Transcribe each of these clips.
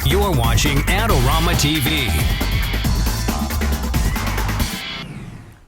You're watching Adorama TV.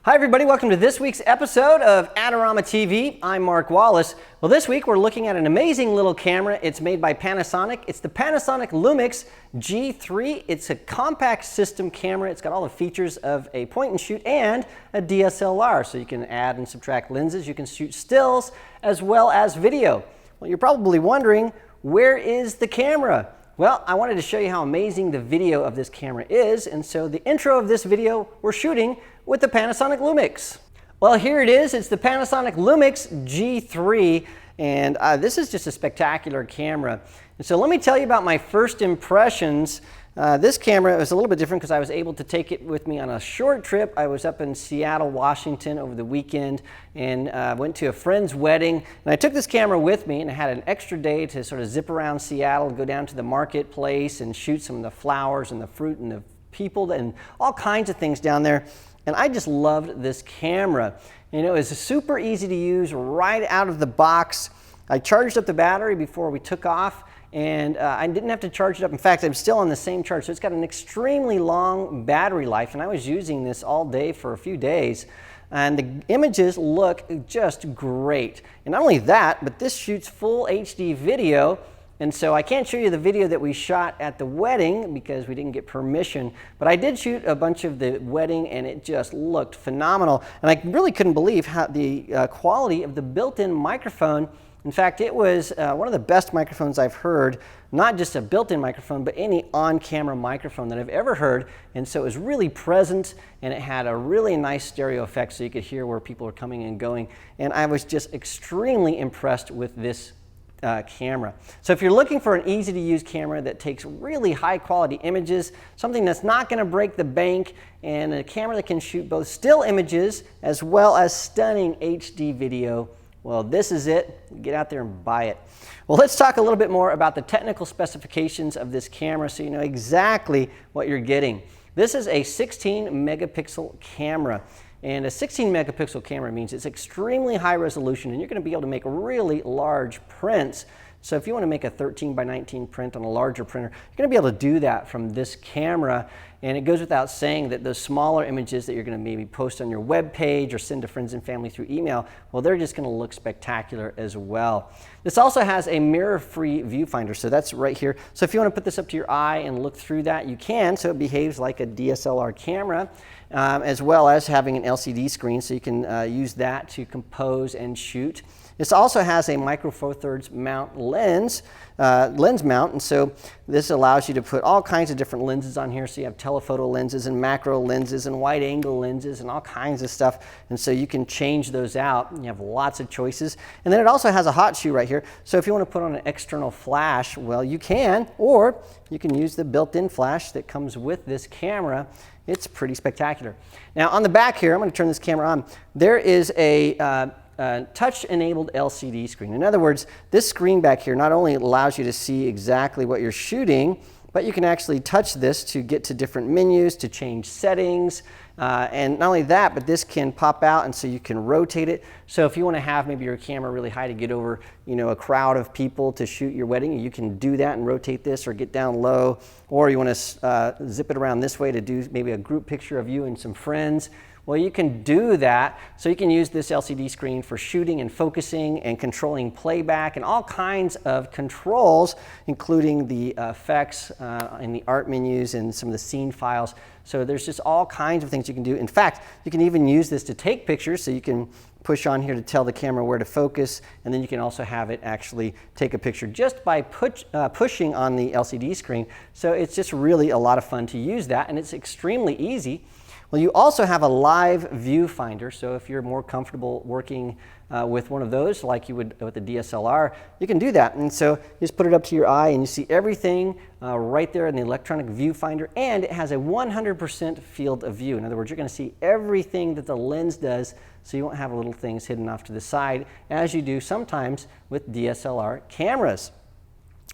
Hi everybody, welcome to this week's episode of Adorama TV. I'm Mark Wallace. Well, this week we're looking at an amazing little camera. It's made by Panasonic. It's the Panasonic LUMIX G3. It's a compact system camera. It's got all the features of a point and shoot and a DSLR. So you can add and subtract lenses. You can shoot stills as well as video. Well, you're probably wondering, where is the camera? Well, I wanted to show you how amazing the video of this camera is, and so the intro of this video we're shooting with the Panasonic LUMIX. Well, here it is. It's the Panasonic LUMIX G3, and this is just a spectacular camera. And so let me tell you about my first impressions. This camera was a little bit different because I was able to take it with me on a short trip. I was up in Seattle, Washington over the weekend and went to a friend's wedding. And I took this camera with me and I had an extra day to sort of zip around Seattle, go down to the marketplace and shoot some of the flowers and the fruit and the people and all kinds of things down there. And I just loved this camera. You know, it's super easy to use right out of the box. I charged up the battery before we took off, and I didn't have to charge it up. In fact, I'm still on the same charge, so it's got an extremely long battery life, and I was using this all day for a few days, and the images look just great. And not only that, but this shoots full HD video, and so I can't show you the video that we shot at the wedding because we didn't get permission, but I did shoot a bunch of the wedding and it just looked phenomenal. And I really couldn't believe how the quality of the built-in microphone. In fact, it was one of the best microphones I've heard, not just a built-in microphone, but any on-camera microphone that I've ever heard. And so it was really present, and it had a really nice stereo effect so you could hear where people are coming and going. And I was just extremely impressed with this camera. So if you're looking for an easy-to-use camera that takes really high-quality images, something that's not going to break the bank, and a camera that can shoot both still images as well as stunning HD video, well, this is it. Get out there and buy it. Well, let's talk a little bit more about the technical specifications of this camera so you know exactly what you're getting. This is a 16 megapixel camera. And a 16 megapixel camera means it's extremely high resolution, and you're going to be able to make really large prints. So if you want to make a 13 by 19 print on a larger printer, you're going to be able to do that from this camera. And it goes without saying that those smaller images that you're going to maybe post on your web page or send to friends and family through email, well, they're just going to look spectacular as well. This also has a mirror-free viewfinder, so that's right here. So if you want to put this up to your eye and look through that, you can, so it behaves like a DSLR camera, as well as having an LCD screen, so you can use that to compose and shoot. This also has a micro four thirds mount lens mount, and so this allows you to put all kinds of different lenses on here. So you have telephoto lenses and macro lenses and wide angle lenses and all kinds of stuff, and so you can change those out. You have lots of choices. And then it also has a hot shoe right here, so if you want to put on an external flash, well, you can, or you can use the built-in flash that comes with this camera. It's pretty spectacular. Now on the back here, I'm going to turn this camera on. There is a touch-enabled LCD screen. In other words, this screen back here not only allows you to see exactly what you're shooting, but you can actually touch this to get to different menus, to change settings, and not only that, but this can pop out, and so you can rotate it. So if you want to have maybe your camera really high to get over, you know, a crowd of people to shoot your wedding, you can do that and rotate this, or get down low, or you want to zip it around this way to do maybe a group picture of you and some friends. Well, you can do that, so you can use this LCD screen for shooting and focusing and controlling playback and all kinds of controls, including the effects and the art menus and some of the scene files. So there's just all kinds of things you can do. In fact, you can even use this to take pictures, so you can push on here to tell the camera where to focus, and then you can also have it actually take a picture just by pushing on the LCD screen. So it's just really a lot of fun to use that, and it's extremely easy. Well, you also have a live viewfinder, so if you're more comfortable working with one of those like you would with the DSLR, you can do that. And so you just put it up to your eye and you see everything right there in the electronic viewfinder, and it has a 100% field of view. In other words, you're going to see everything that the lens does, so you won't have little things hidden off to the side as you do sometimes with DSLR cameras.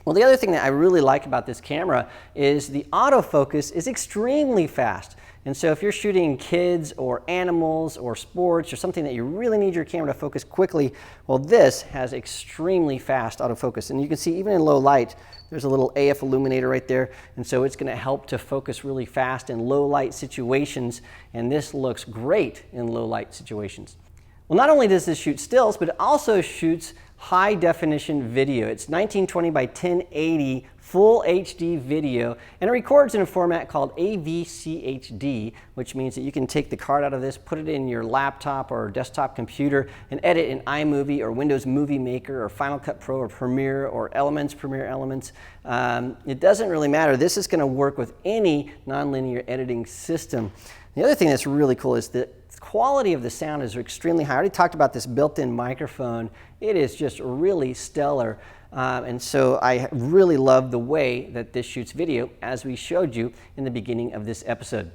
Well, the other thing that I really like about this camera is the autofocus is extremely fast. And so if you're shooting kids or animals or sports or something that you really need your camera to focus quickly, well, this has extremely fast autofocus. And you can see even in low light, there's a little AF illuminator right there. And so it's going to help to focus really fast in low light situations. And this looks great in low light situations. Well, not only does this shoot stills, but it also shoots high definition video. It's 1920 by 1080 full HD video, and it records in a format called AVCHD, which means that you can take the card out of this, put it in your laptop or desktop computer, and edit in iMovie or Windows Movie Maker or Final Cut Pro or Premiere or Premiere Elements. It doesn't really matter. This is going to work with any nonlinear editing system. The other thing that's really cool is the quality of the sound is extremely high. I already talked about this built-in microphone. It is just really stellar. And so I really love the way that this shoots video, as we showed you in the beginning of this episode.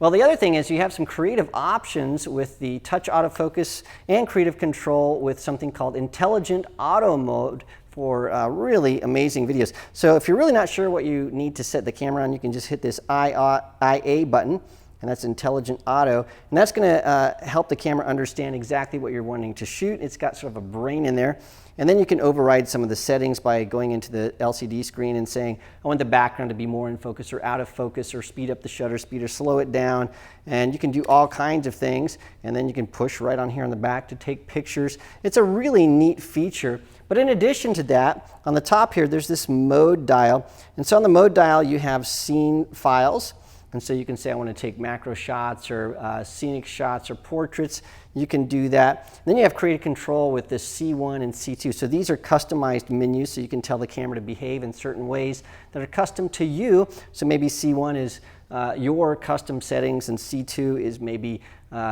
Well, the other thing is you have some creative options with the touch autofocus and creative control with something called intelligent auto mode for really amazing videos. So if you're really not sure what you need to set the camera on, you can just hit this IA button, and that's intelligent auto, and that's going to help the camera understand exactly what you're wanting to shoot. It's got sort of a brain in there, and then you can override some of the settings by going into the LCD screen and saying, I want the background to be more in focus or out of focus, or speed up the shutter speed or slow it down, and you can do all kinds of things, and then you can push right on here on the back to take pictures. It's a really neat feature. But in addition to that, on the top here, there's this mode dial, and so on the mode dial you have scene files. And so you can say, I want to take macro shots or scenic shots or portraits. You can do that. And then you have creative control with this C1 and C2. So these are customized menus, so you can tell the camera to behave in certain ways that are custom to you. So maybe C1 is your custom settings, and C2 is maybe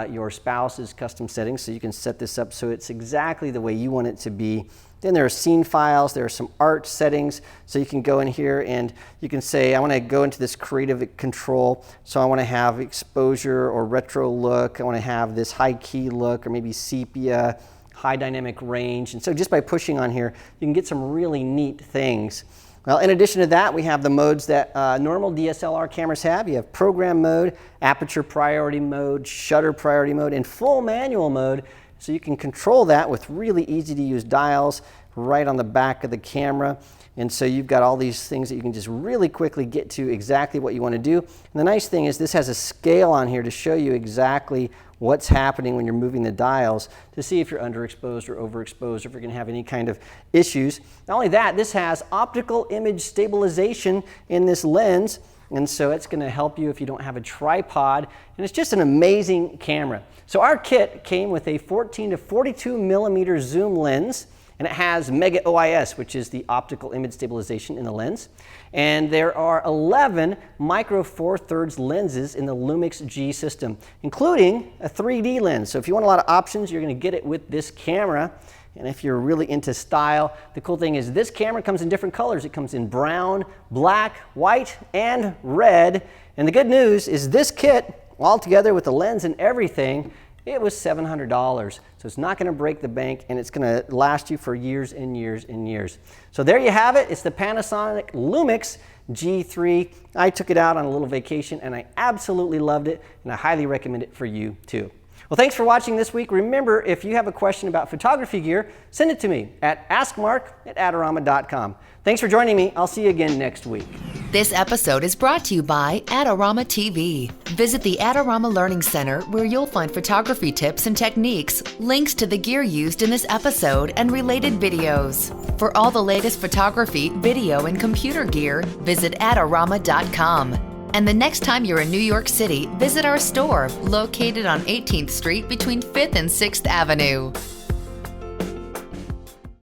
your spouse's custom settings. So you can set this up so it's exactly the way you want it to be. Then there are scene files, there are some art settings, so you can go in here and you can say, I want to go into this creative control, so I want to have exposure or retro look, I want to have this high key look, or maybe sepia, high dynamic range. And so just by pushing on here, you can get some really neat things. Well, in addition to that, we have the modes that normal DSLR cameras have. You have program mode, aperture priority mode, shutter priority mode, and full manual mode. So you can control that with really easy to use dials right on the back of the camera. And so you've got all these things that you can just really quickly get to exactly what you want to do. And the nice thing is this has a scale on here to show you exactly what's happening when you're moving the dials to see if you're underexposed or overexposed, or if you're going to have any kind of issues. Not only that, this has optical image stabilization in this lens. And so it's going to help you if you don't have a tripod. And it's just an amazing camera. So our kit came with a 14 to 42 millimeter zoom lens, and it has Mega OIS, which is the optical image stabilization in the lens. And there are 11 micro four thirds lenses in the LUMIX G system, including a 3D lens. So if you want a lot of options, you're going to get it with this camera. And if you're really into style, the cool thing is this camera comes in different colors. It comes in brown, black, white, and red. And the good news is this kit, all together with the lens and everything, it was $700. So it's not going to break the bank, and it's going to last you for years and years and years. So there you have it. It's the Panasonic LUMIX G3. I took it out on a little vacation, and I absolutely loved it, and I highly recommend it for you too. Well, thanks for watching this week. Remember, if you have a question about photography gear, send it to me at AskMark@Adorama.com. Thanks for joining me. I'll see you again next week. This episode is brought to you by AdoramaTV. Visit the Adorama Learning Center, where you'll find photography tips and techniques, links to the gear used in this episode, and related videos. For all the latest photography, video, and computer gear, visit Adorama.com. And the next time you're in New York City, visit our store located on 18th Street between 5th and 6th Avenue.